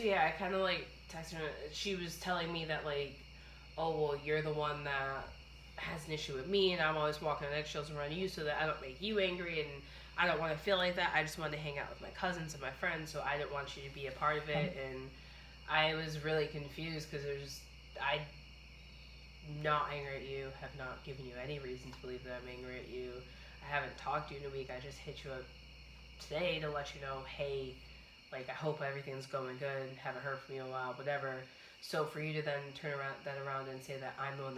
So yeah, I kind of like texted her. She was telling me that like, oh well, you're the one that has an issue with me, and I'm always walking on eggshells around you, so that I don't make you angry, and I don't want to feel like that. I just want to hang out with my cousins and my friends, so I didn't want you to be a part of it, and I was really confused because there's I'm not angry at you, have not given you any reason to believe that I'm angry at you. I haven't talked to you in a week. I just hit you up today to let you know, hey, like I hope everything's going good. Haven't heard from you in a while, whatever. So for you to then turn around and say that I'm the one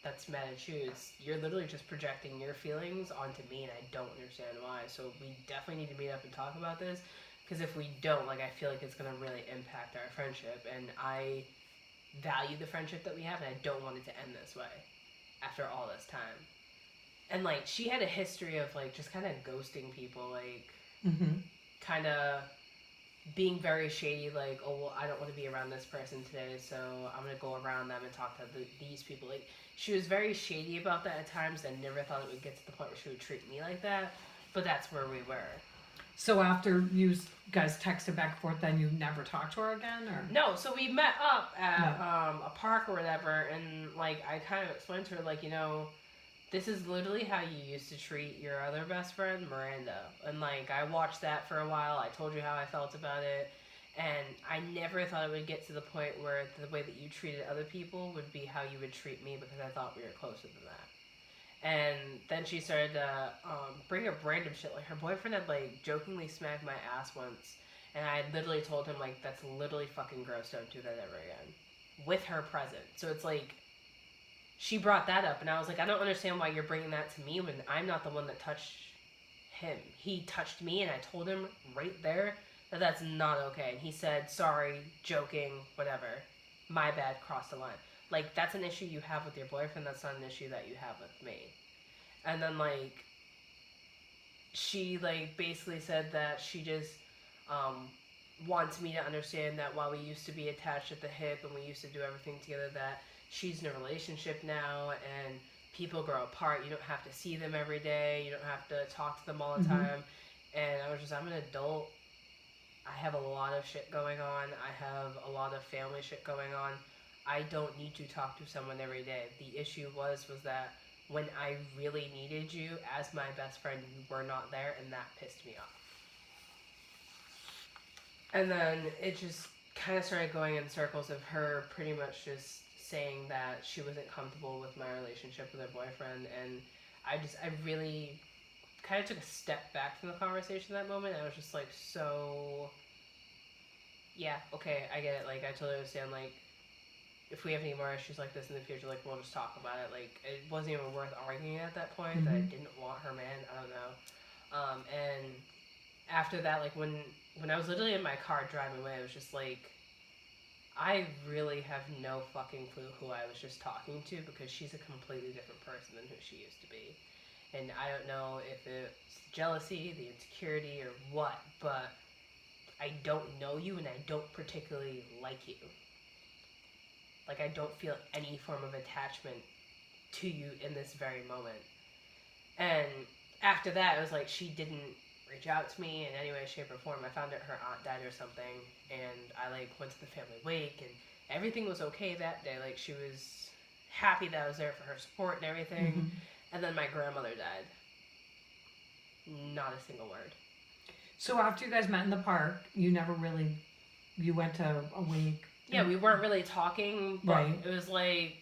that's mad at you, you're literally just projecting your feelings onto me, and I don't understand why. So we definitely need to meet up and talk about this, because if we don't, like I feel like it's gonna really impact our friendship, and I value the friendship that we have, and I don't want it to end this way after all this time. And like she had a history of like just kind of ghosting people, like kind of being very shady, like, oh well, I don't want to be around this person today, so I'm gonna go around them and talk to these people. Like she was very shady about that at times. I never thought it would get to the point where she would treat me like that, but that's where we were. So after you guys texted back and forth, then you never talked to her again, or no? So we met up at a park or whatever, and like I kind of explained to her, like, you know, this is literally how you used to treat your other best friend, Miranda. And like I watched that for a while. I told you how I felt about it. And I never thought it would get to the point where the way that you treated other people would be how you would treat me, because I thought we were closer than that. And then she started to bring up random shit. Like her boyfriend had like jokingly smacked my ass once. And I literally told him like, that's literally fucking gross. Don't do that ever again. With her present. So it's like, she brought that up, and I was like, I don't understand why you're bringing that to me when I'm not the one that touched him. He touched me, and I told him right there that that's not okay. And he said, sorry, joking, whatever. My bad, crossed the line. Like, that's an issue you have with your boyfriend. That's not an issue that you have with me. And then, like, she, like, basically said that she just wants me to understand that while we used to be attached at the hip and we used to do everything together, that she's in a relationship now, and people grow apart. You don't have to see them every day. You don't have to talk to them all the time. And I was just, I'm an adult. I have a lot of shit going on. I have a lot of family shit going on. I don't need to talk to someone every day. The issue was that when I really needed you as my best friend, you were not there, and that pissed me off. And then it just kind of started going in circles of her pretty much just saying that she wasn't comfortable with my relationship with her boyfriend, and I really kind of took a step back from the conversation at that moment. I was just like, so yeah, okay, I get it. Like I totally understand. Like if we have any more issues like this in the future, like we'll just talk about it. Like it wasn't even worth arguing at that point. That I didn't want her man. I don't know. And after that, like when I was literally in my car driving away, I was just like, I really have no fucking clue who I was just talking to, because she's a completely different person than who she used to be. And I don't know if it's jealousy, the insecurity, or what, but I don't know you, and I don't particularly like you. Like, I don't feel any form of attachment to you in this very moment. And after that, it was like she didn't reach out to me in any way, shape, or form. I found out her aunt died or something, and I like went to the family wake, and everything was okay that day. Like she was happy that I was there for her support and everything. And then my grandmother died. Not a single word. So after you guys met in the park, you never really, you went to a wake. Yeah, we weren't really talking, but it was like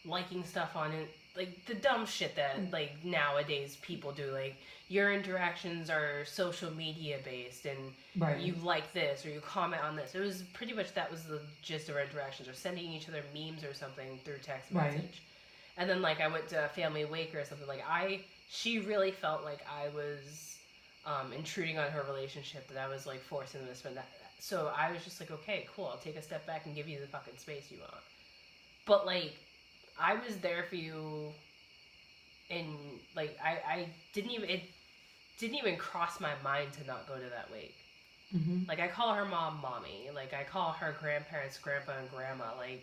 liking stuff on it. Like the dumb shit that like nowadays people do. Like your interactions are social media based, and you like this or you comment on this. It was pretty much that was the gist of our interactions, or sending each other memes or something through text message. And then like I went to a family wake or something. Like she really felt like I was intruding on her relationship, that I was like forcing them to spend that. So I was just like, okay, cool. I'll take a step back and give you the fucking space you want. But like, I was there for you, and like I didn't even, it didn't even cross my mind to not go to that wake. Like I call her mom mommy, like I call her grandparents grandpa and grandma, like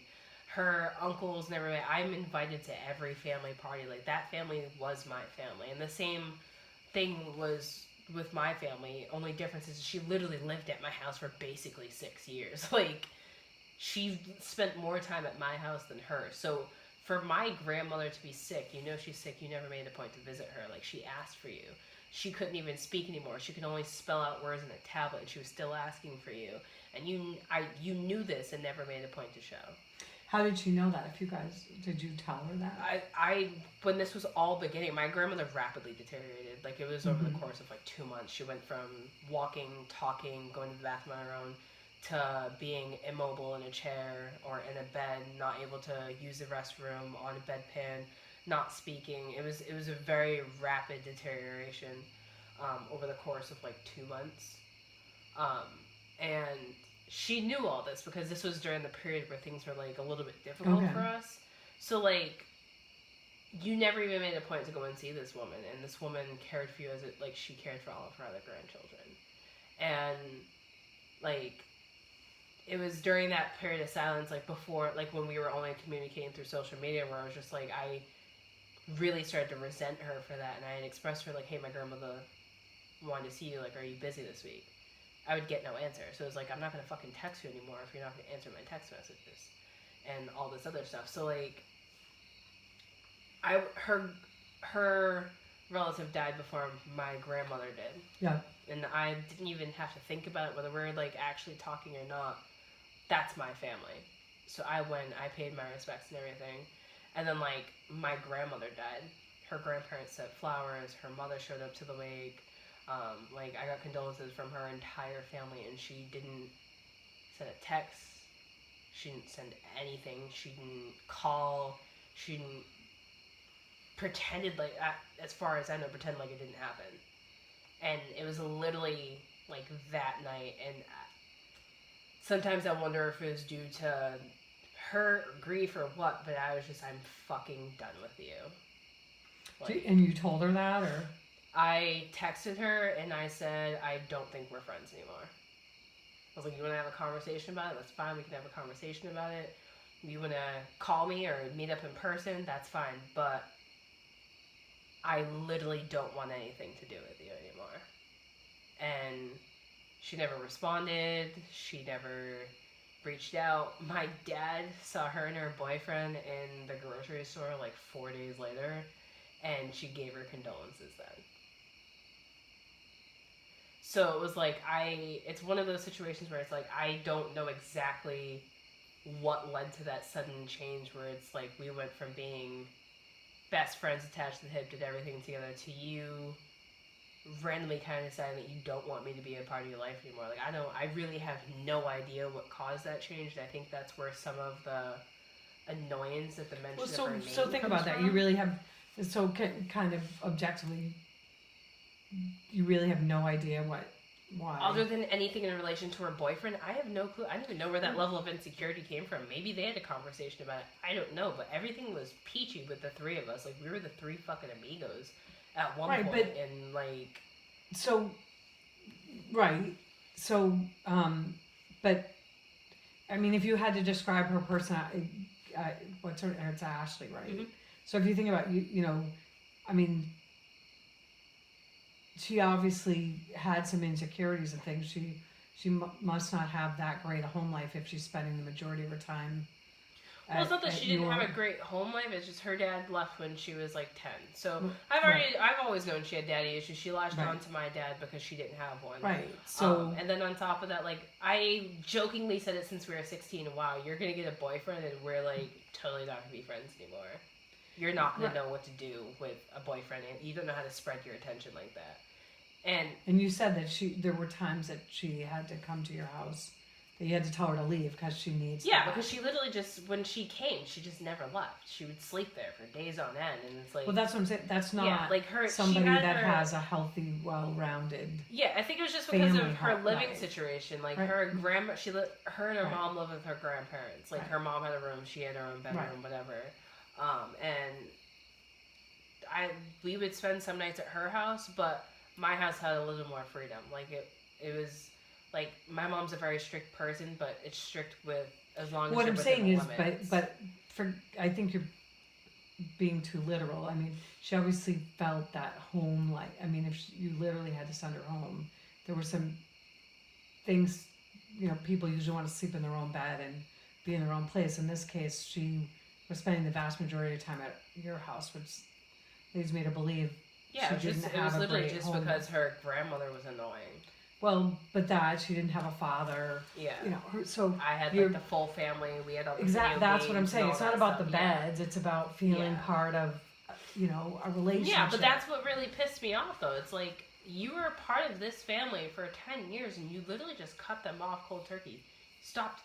her uncles and everybody. I'm invited to every family party. Like that family was my family, and the same thing was with my family. Only difference is she literally lived at my house for basically 6 years. Like, she spent more time at my house than hers. So for my grandmother to be sick, you know she's sick, you never made a point to visit her. Like, she asked for you. She couldn't even speak anymore. She could only spell out words in a tablet. She was still asking for you. And you knew this and never made a point to show. How did she know that? Did you tell her that? When this was all beginning, my grandmother rapidly deteriorated. Like, it was over the course of like 2 months. She went from walking, talking, going to the bathroom on her own, to being immobile in a chair or in a bed, not able to use the restroom, on a bedpan, not speaking. It was a very rapid deterioration over the course of like 2 months. And she knew all this because this was during the period where things were like a little bit difficult for us. So like, you never even made a point to go and see this woman, and this woman cared for you as like she cared for all of her other grandchildren. And like, it was during that period of silence, like before, like when we were only communicating through social media, where I was just like, I really started to resent her for that, and I had expressed to her like, hey, my grandmother wanted to see you, like, are you busy this week? I would get no answer. So it was like, I'm not going to fucking text you anymore if you're not going to answer my text messages and all this other stuff. So like, her relative died before my grandmother did. Yeah. And I didn't even have to think about it, whether we're like actually talking or not. That's my family. So I went, I paid my respects and everything. And then like, my grandmother died. Her grandparents sent flowers. Her mother showed up to the wake. Like, I got condolences from her entire family, and she didn't send a text. She didn't send anything. She didn't call. She didn't pretended like, as far as I know, pretend like it didn't happen. And it was literally like that night, and sometimes I wonder if it was due to her grief or what, but I was just, I'm fucking done with you. Like, and you told her that, or? I texted her and I said, I don't think we're friends anymore. I was like, you want to have a conversation about it? That's fine. We can have a conversation about it. You want to call me or meet up in person? That's fine. But I literally don't want anything to do with you anymore. And she never responded. She never reached out. My dad saw her and her boyfriend in the grocery store like 4 days later, and she gave her condolences then. So it was like, it's one of those situations where it's like, I don't know exactly what led to that sudden change where it's like, we went from being best friends attached to the hip, did everything together, to you randomly kind of deciding that you don't want me to be a part of your life anymore. Like, I really have no idea what caused that change. And I think that's where some of the annoyance at the mention of her name So think about that. from. You really have, so kind of objectively, you really have no idea why. Other than anything in relation to her boyfriend, I have no clue. I don't even know where that level of insecurity came from. Maybe they had a conversation about it. I don't know, but everything was peachy with the three of us. Like, we were the three fucking amigos at one point, but, and like... So, right. So, but, I mean, if you had to describe her personality, it's Ashley, right? Mm-hmm. So if you think about, you know, I mean, she obviously had some insecurities and things. She must not have that great a home life if she's spending the majority of her time. Well, it's not that she didn't have a great home life. It's just her dad left when she was like 10. So I've always known she had daddy issues. She latched onto my dad because she didn't have one. Right. So and then on top of that, like, I jokingly said it since we were 16. Wow, you're gonna get a boyfriend and we're like totally not gonna be friends anymore. You're not gonna know what to do with a boyfriend, and you don't know how to spread your attention like that. And you said that there were times that she had to come to your house, that you had to tell her to leave because she needs. Yeah, because she literally just, when she came, she just never left. She would sleep there for days on end, and it's like. Well, that's what I'm saying. That's not like somebody that has a healthy, well-rounded. Yeah, I think it was just because of her living situation. Like her grandma, her and her mom lived with her grandparents. Like her mom had a room, she had her own bedroom, whatever. And we would spend some nights at her house, but my house had a little more freedom. Like it was, like, my mom's a very strict person, but it's strict with, as long as what you're I'm within saying the is, limits. but I think you're being too literal. I mean, she obviously felt that home, like, I mean, if you literally had to send her home, there were some things, people usually want to sleep in their own bed and be in their own place. In this case, she was spending the vast majority of time at your house, which leads me to believe Yeah, she didn't it have was a literally great just home. because her grandmother was annoying. Well, but that she didn't have a father. Yeah. So I had like the full family. We had all the video That's what I'm games saying. and It's all not that about stuff. the beds. It's about feeling part of, a relationship. Yeah, but that's what really pissed me off, though. It's like, you were a part of this family for 10 years, and you literally just cut them off cold turkey. Stopped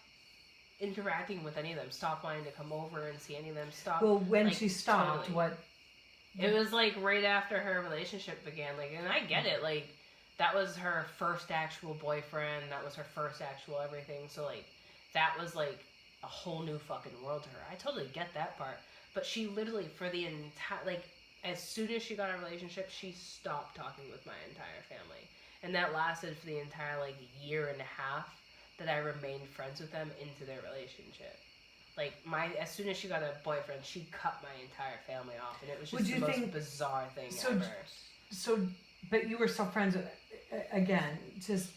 interacting with any of them. Stopped wanting to come over and see any of them. Stopped. Well, when she stopped, totally. what? It was like right after her relationship began. Like, and I get it. Like, that was her first actual boyfriend. That was her first actual everything. So, like, that was like a whole new fucking world to her. I totally get that part. But she literally, for the entire, like, as soon as she got a relationship, she stopped talking with my entire family. And that lasted for the entire, like, year and a half that I remained friends with them into their relationship. Like, as soon as she got a boyfriend, she cut my entire family off. And it was just the most bizarre thing ever. So, but you were still friends with, again, just,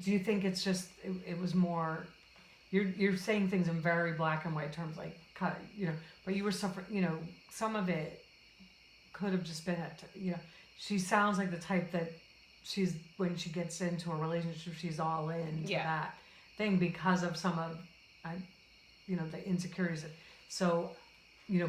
do you think it's just, it was more, you're saying things in very black and white terms, like, cut, but you were suffering, some of it could have just been she sounds like the type that when she gets into a relationship, she's all in to that thing because of some of, the insecurities. So,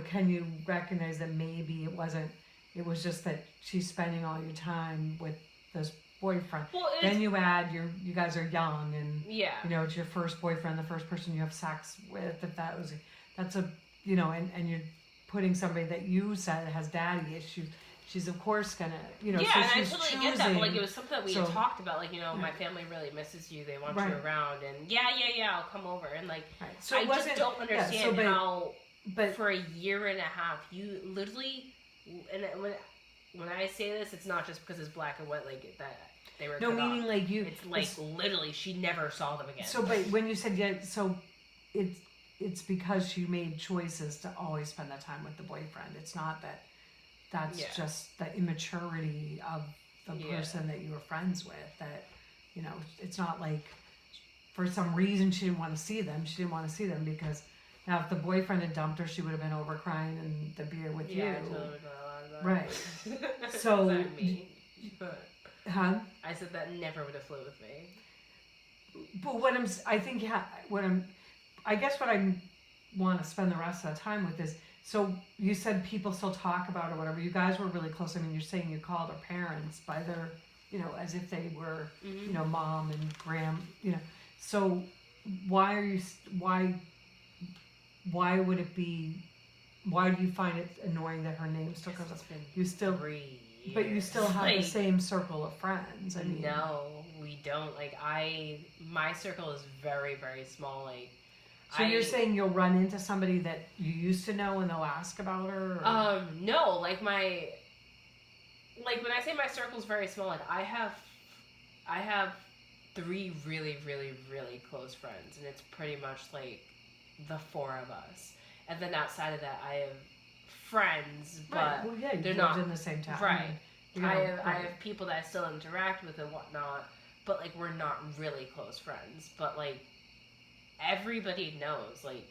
can you recognize that maybe it was just that she's spending all your time with this boyfriend. Well, then you add you guys are young and it's your first boyfriend, the first person you have sex with. That's a and you're putting somebody that you said has daddy issues. She's of course gonna Yeah, so and I totally get that. But like, it was something that we had talked about. Like, my family really misses you. They want you around, and I'll come over. And like, so I just don't understand how. But for a year and a half, you literally, and when I say this, it's not just because it's black and white, like that they were. No, meaning like you. It's like literally, she never saw them again. So, but when you said so it's because she made choices to always spend that time with the boyfriend. It's not that. That's just the immaturity of the person that you were friends with. That, it's not like for some reason she didn't want to see them. She didn't want to see them because now if the boyfriend had dumped her, she would have been over crying and the beer with you. Yeah, I totally got right. So, me. Huh? I said that never would have flew with me. But I guess what I want to spend the rest of the time with is. So you said people still talk about it or whatever. You guys were really close. I mean, you're saying you called her parents by their, as if they were, mom and So why would it be? Why do you find it annoying that her name still comes up? You still, 3 years. But you still have the same circle of friends. I mean, no, we don't. Like my circle is very, very small. Like. So you're saying you'll run into somebody that you used to know and they'll ask about her? Or? No. Like when I say my circle's very small, like I have 3 really, really, really close friends, and it's pretty much like the 4 of us. And then outside of that, I have friends, but they're not in the same town. Right. I have people that I still interact with and whatnot, but like we're not really close friends. But like. Everybody knows, like,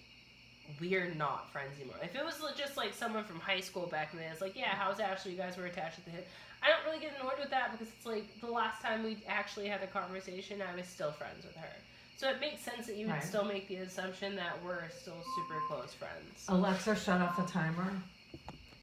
we're not friends anymore. If it was just, like, someone from high school back in the day, it's like, yeah, how's Ashley? You guys were attached at the hip. I don't really get annoyed with that because it's like, the last time we actually had a conversation, I was still friends with her. So it makes sense that you would still make the assumption that we're still super close friends. Alexa, shut off the timer.